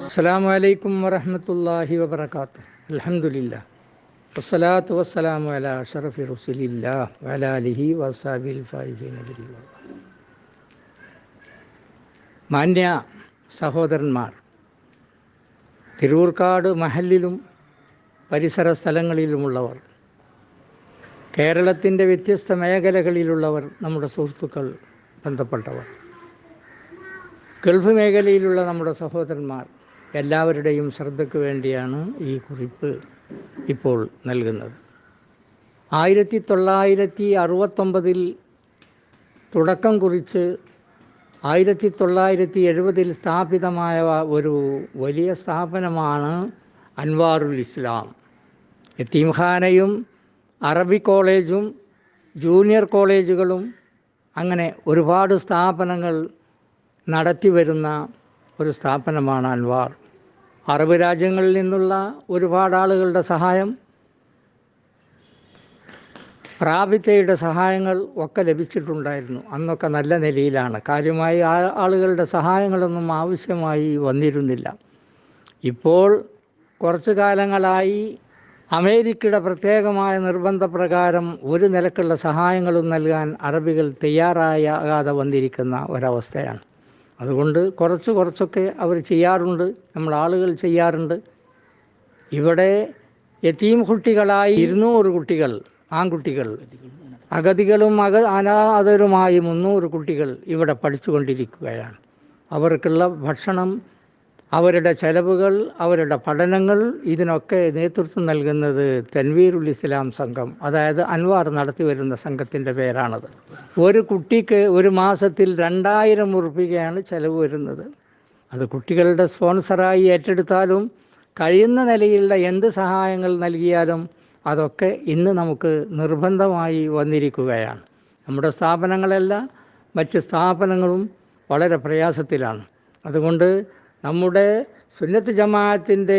അസ്സലാമു അലൈക്കും വറഹ്മത്തുള്ളാഹി വബറകാതുഹു. അൽഹംദുലില്ലാ വസ്സലാത്തു വസ്സലാമു അലാ അഷ്റഫി റസൂലില്ലാഹ് വഅലാ ആലിഹി വസ്സഹ്ബിഹിൽ ഫായിസീന ബിറിദ്വാൻ. മാന്യ സഹോദരന്മാർ, തിരൂർക്കാട് മഹല്ലിലും പരിസര സ്ഥലങ്ങളിലുമുള്ളവർ, കേരളത്തിൻ്റെ വ്യത്യസ്ത മേഖലകളിലുള്ളവർ, നമ്മുടെ സുഹൃത്തുക്കൾ, ബന്ധപ്പെട്ടവർ, ഗൾഫ് മേഖലയിലുള്ള നമ്മുടെ സഹോദരന്മാർ, എല്ലാവരുടെയും ശ്രദ്ധയ്ക്ക് വേണ്ടിയാണ് ഈ കുറിപ്പ് ഇപ്പോൾ നൽകുന്നത്. 1969 തുടക്കം കുറിച്ച് 1970 സ്ഥാപിതമായ ഒരു വലിയ സ്ഥാപനമാണ് അൻവാറുൽ ഇസ്ലാം. യതീംഖാനയും അറബി കോളേജും ജൂനിയർ കോളേജുകളും അങ്ങനെ ഒരുപാട് സ്ഥാപനങ്ങൾ നടത്തി വരുന്ന ഒരു സ്ഥാപനമാണ് അൻവാർ. അറബ് രാജ്യങ്ങളിൽ നിന്നുള്ള ഒരുപാട് ആളുകളുടെ സഹായം, റാബിത്തയുടെ സഹായങ്ങൾ ഒക്കെ ലഭിച്ചിട്ടുണ്ടായിരുന്നു. അന്നൊക്കെ നല്ല നിലയിലാണ്. കാര്യമായി ആളുകളുടെ സഹായങ്ങളൊന്നും ആവശ്യമായി വന്നിരുന്നില്ല. ഇപ്പോൾ കുറച്ചു കാലങ്ങളായി അമേരിക്കയുടെ പ്രത്യേകമായ നിർബന്ധപ്രകാരം ഒരു നിലക്കുള്ള സഹായങ്ങളും നൽകാൻ അറബികൾ തയ്യാറാകാതെ വന്നിരിക്കുന്ന ഒരവസ്ഥയാണ്. അതുകൊണ്ട് കുറച്ചൊക്കെ അവർ ചെയ്യാറുണ്ട്, നമ്മൾ ആളുകൾ ചെയ്യാറുണ്ട്. ഇവിടെ യതീം കുട്ടികളായി 200 കുട്ടികൾ, ആൺകുട്ടികൾ, അഗതികളും അനാഥരുമായി 300 കുട്ടികൾ ഇവിടെ പഠിച്ചുകൊണ്ടിരിക്കുകയാണ്. അവർക്കുള്ള ഭക്ഷണം, അവരുടെ ചെലവുകൾ, അവരുടെ പഠനങ്ങൾ, ഇതിനൊക്കെ നേതൃത്വം നൽകുന്നത് തൻവീറുൽ ഇസ്ലാം സംഘം, അതായത് അൻവാർ നടത്തി വരുന്ന സംഘത്തിൻ്റെ പേരാണത്. ഒരു കുട്ടിക്ക് ഒരു മാസത്തിൽ 2000 ഉറുപ്പികയാണ് ചെലവ് വരുന്നത്. അത് കുട്ടികളുടെ സ്പോൺസറായി ഏറ്റെടുത്താലും കഴിയുന്ന നിലയിലുള്ള എന്ത് സഹായങ്ങൾ നൽകിയാലും അതൊക്കെ ഇന്ന് നമുക്ക് നിർബന്ധമായി വന്നിരിക്കുകയാണ്. നമ്മുടെ സ്ഥാപനങ്ങളെല്ലാം മറ്റ് സ്ഥാപനങ്ങളും വളരെ പ്രയാസത്തിലാണ്. അതുകൊണ്ട് നമ്മുടെ സുന്നത്ത് ജമാഅത്തിൻ്റെ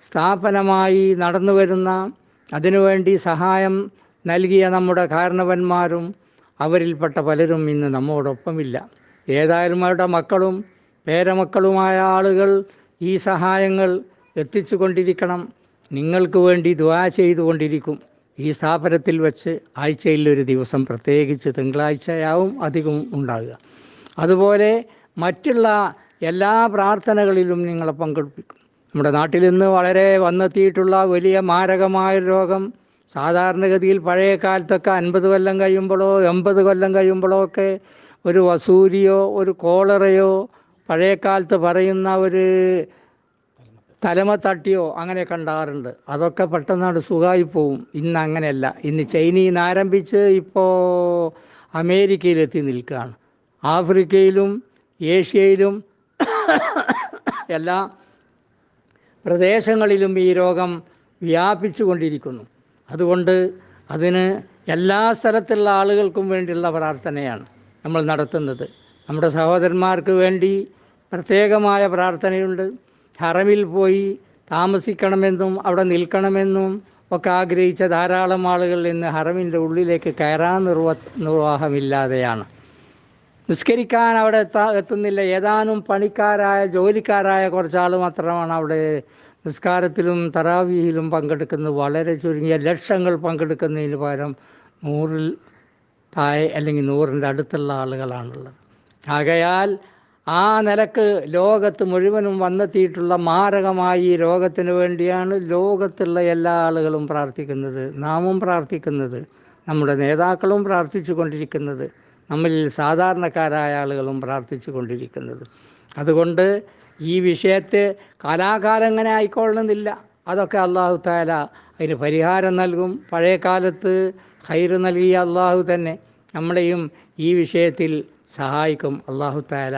സ്ഥാപനമായി നടന്നു വരുന്ന, അതിനുവേണ്ടി സഹായം നൽകിയ നമ്മുടെ കാരണവന്മാരും അവരിൽപ്പെട്ട പലരും ഇന്ന് നമ്മോടൊപ്പമില്ല. ഏതായാലും അവരുടെ മക്കളും പേരമക്കളുമായ ആളുകൾ ഈ സഹായങ്ങൾ എത്തിച്ചു കൊണ്ടിരിക്കണം. നിങ്ങൾക്ക് വേണ്ടി ദുആ ചെയ്തുകൊണ്ടിരിക്കും. ഈ സ്ഥാപനത്തിൽ വെച്ച് ആഴ്ചയിൽ ഒരു ദിവസം, പ്രത്യേകിച്ച് തിങ്കളാഴ്ചയാവും അധികം ഉണ്ടാകുക. അതുപോലെ മറ്റുള്ള എല്ലാ പ്രാർത്ഥനകളിലും നിങ്ങളെ പങ്കെടുപ്പിക്കും. നമ്മുടെ നാട്ടിൽ നിന്ന് വളരെ വന്നെത്തിയിട്ടുള്ള വലിയ മാരകമായ രോഗം, സാധാരണഗതിയിൽ പഴയ കാലത്തൊക്കെ 50 കൊല്ലം കഴിയുമ്പോഴോ 80 കൊല്ലം കഴിയുമ്പോഴോ ഒക്കെ ഒരു വസൂരിയോ ഒരു കോളറയോ, പഴയ കാലത്ത് പറയുന്ന ഒരു തലമത്തട്ടിയോ അങ്ങനെ കണ്ടാറുണ്ട്. അതൊക്കെ പെട്ടെന്നാണ് സുഖമായി പോവും. ഇന്ന് അങ്ങനെയല്ല. ഇന്ന് ചൈനയിൽ നിന്ന് ആരംഭിച്ച് ഇപ്പോൾ അമേരിക്കയിലെത്തി നിൽക്കുകയാണ്. ആഫ്രിക്കയിലും ഏഷ്യയിലും എല്ലാ പ്രദേശങ്ങളിലും ഈ രോഗം വ്യാപിച്ചു കൊണ്ടിരിക്കുന്നു. അതുകൊണ്ട് അതിന് എല്ലാ സ്ഥലത്തുള്ള ആളുകൾക്കും വേണ്ടിയുള്ള പ്രാർത്ഥനയാണ് നമ്മൾ നടത്തുന്നത്. നമ്മുടെ സഹോദരന്മാർക്ക് വേണ്ടി പ്രത്യേകമായ പ്രാർത്ഥനയുണ്ട്. ഹറമിൽ പോയി താമസിക്കണമെന്നും അവിടെ നിൽക്കണമെന്നും ഒക്കെ ആഗ്രഹിച്ച ധാരാളം ആളുകൾ ഇന്ന് ഹറമിൻ്റെ ഉള്ളിലേക്ക് കയറാൻ നിർവാഹമില്ലാതെയാണ്. നിസ്കരിക്കാൻ അവിടെ എത്തുന്നില്ല. ഏതാനും പണിക്കാരായ ജോലിക്കാരായ കുറച്ചാൾ മാത്രമാണ് അവിടെ നിസ്കാരത്തിലും തറാവീഹിലും പങ്കെടുക്കുന്നത്. വളരെ ചുരുങ്ങിയ ലക്ഷങ്ങൾ പങ്കെടുക്കുന്നതിന് പകരം 100-ൽ താഴെ അല്ലെങ്കിൽ 100-ൻ്റെ അടുത്തുള്ള ആളുകളാണുള്ളത്. ആകയാൽ ആ നിലക്ക് ലോകത്ത് മുഴുവനും വന്നെത്തിയിട്ടുള്ള മാരകമായി ഈ രോഗത്തിന് വേണ്ടിയാണ് ലോകത്തുള്ള എല്ലാ ആളുകളും പ്രാർത്ഥിക്കുന്നത്, നാമും പ്രാർത്ഥിക്കുന്നത്, നമ്മുടെ നേതാക്കളും പ്രാർത്ഥിച്ചു കൊണ്ടിരിക്കുന്നത്, നമ്മളിൽ സാധാരണക്കാരായ ആളുകളും പ്രാർത്ഥിച്ചു കൊണ്ടിരിക്കുന്നത്. അതുകൊണ്ട് ഈ വിഷയത്തെ കാലാകാലം എങ്ങനെ ആയിക്കൊള്ളണമെന്നില്ല. അതൊക്കെ അള്ളാഹു തആല അതിന് പരിഹാരം നൽകും. പഴയ കാലത്ത് ഖൈറ് നൽകിയ അള്ളാഹു തന്നെ നമ്മളെയും ഈ വിഷയത്തിൽ സഹായിക്കും. അള്ളാഹു തആല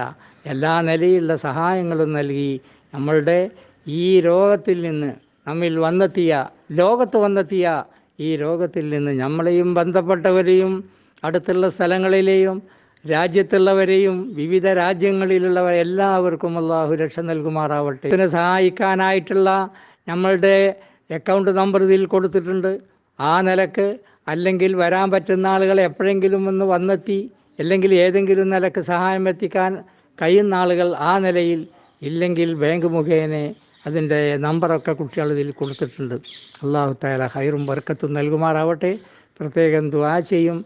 എല്ലാ നിലയിലുള്ള സഹായങ്ങളും നൽകി നമ്മളുടെ ഈ രോഗത്തിൽ നിന്ന്, നമ്മിൽ വന്നെത്തിയ, ലോകത്ത് വന്നെത്തിയ ഈ രോഗത്തിൽ നിന്ന് നമ്മളെയും ബന്ധപ്പെട്ടവരെയും അടുത്തുള്ള സ്ഥലങ്ങളിലെയും രാജ്യത്തുള്ളവരെയും വിവിധ രാജ്യങ്ങളിലുള്ളവർ എല്ലാവർക്കും അള്ളാഹു രക്ഷ നൽകുമാറാവട്ടെ. ഇതിനെ സഹായിക്കാനായിട്ടുള്ള നമ്മളുടെ അക്കൗണ്ട് നമ്പർ ഇതിൽ കൊടുത്തിട്ടുണ്ട്. ആ നിലക്ക് അല്ലെങ്കിൽ വരാൻ പറ്റുന്ന ആളുകൾ എപ്പോഴെങ്കിലും ഒന്ന് വന്നെത്തി അല്ലെങ്കിൽ ഏതെങ്കിലും നിലക്ക് സഹായം എത്തിക്കാൻ കഴിയുന്ന ആളുകൾ ആ നിലയിൽ, ഇല്ലെങ്കിൽ ബാങ്ക് മുഖേന അതിൻ്റെ നമ്പറൊക്കെ കുട്ടികൾ ഇതിൽ കൊടുത്തിട്ടുണ്ട്. അല്ലാഹു തആല ഖൈറും ബർക്കത്തും നൽകുമാറാവട്ടെ. പ്രത്യേകം ദുആ ചെയ്യും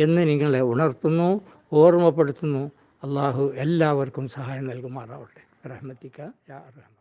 എന്ന് നിങ്ങളെ ഉണർത്തുന്നു, ഓർമ്മപ്പെടുത്തുന്നു. അള്ളാഹു എല്ലാവർക്കും സഹായം നൽകുമാറാവട്ടെ. റഹ്മത്തിക യാ അർഹം.